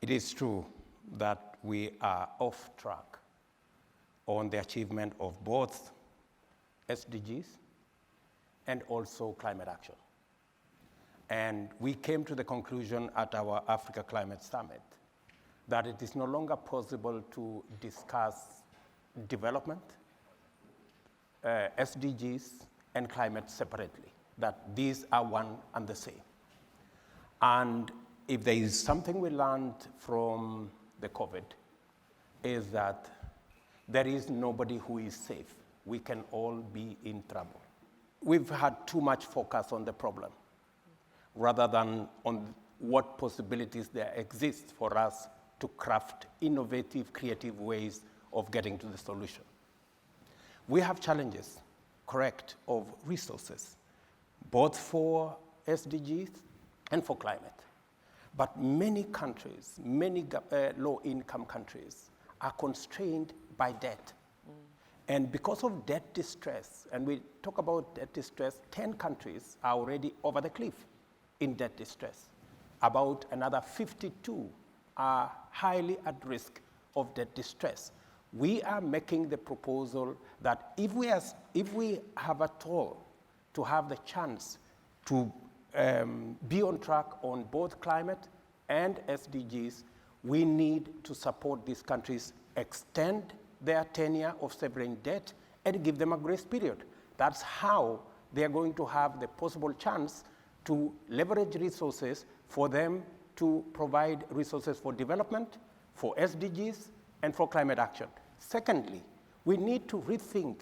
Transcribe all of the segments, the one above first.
It is true that we are off track on the achievement of both SDGs and also climate action. And we came to the conclusion at our Africa Climate Summit that it is no longer possible to discuss development, SDGs, and climate separately, that these are one and the same. And if there is something we learned from the COVID, is that there is nobody who is safe. We can all be in trouble. We've had too much focus on the problem rather than on what possibilities there exist for us to craft innovative, creative ways of getting to the solution. We have challenges, correct, of resources, both for SDGs and for climate. But many countries, many low-income countries are constrained by debt. And because of debt distress, and we talk about debt distress, 10 countries are already over the cliff in debt distress. About another 52 are highly at risk of debt distress. We are making the proposal that if we have at all to have the chance to be on track on both climate and SDGs, we need to support these countries, extend their tenure of sovereign debt, and give them a grace period. That's how they are going to have the possible chance to leverage resources for them to provide resources for development, for SDGs, and for climate action. Secondly, we need to rethink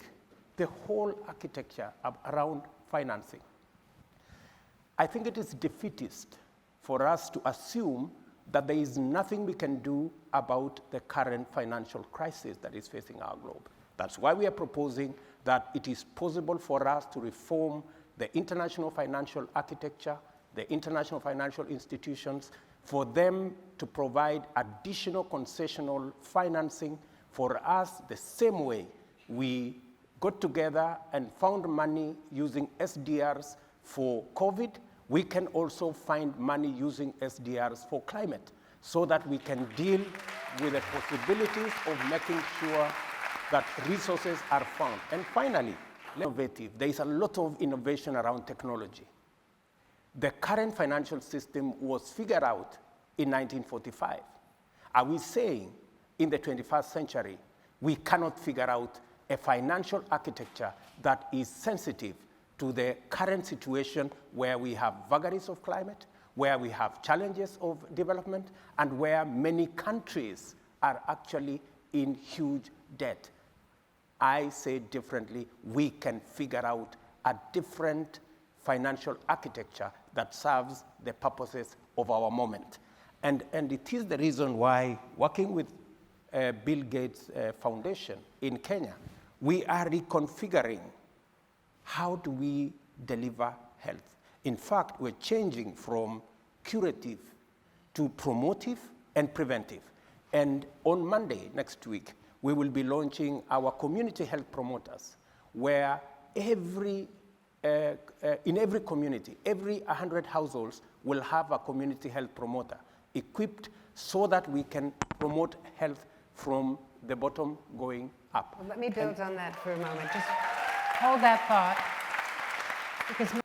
the whole architecture around financing. I think it is defeatist for us to assume that there is nothing we can do about the current financial crisis that is facing our globe. That's why we are proposing that it is possible for us to reform the international financial architecture, the international financial institutions, for them to provide additional concessional financing for us the same way we got together and found money using SDRs for COVID. We can also find money using SDRs for climate so that we can deal with the possibilities of making sure that resources are found. And finally, innovative. There is a lot of innovation around technology. The current financial system was figured out in 1945. Are we saying in the 21st century we cannot figure out a financial architecture that is sensitive to the current situation where we have vagaries of climate, where we have challenges of development, and where many countries are actually in huge debt? I say differently, we can figure out a different financial architecture that serves the purposes of our moment. And it is the reason why, working with Bill Gates Foundation in Kenya, we are reconfiguring how do we deliver health. In fact, we're changing from curative to promotive and preventive. And on Monday next week, we will be launching our community health promoters, where in every community, every 100 households will have a community health promoter equipped so that we can promote health from the bottom going up. Well, let me build on that for a moment. Just hold that thought, because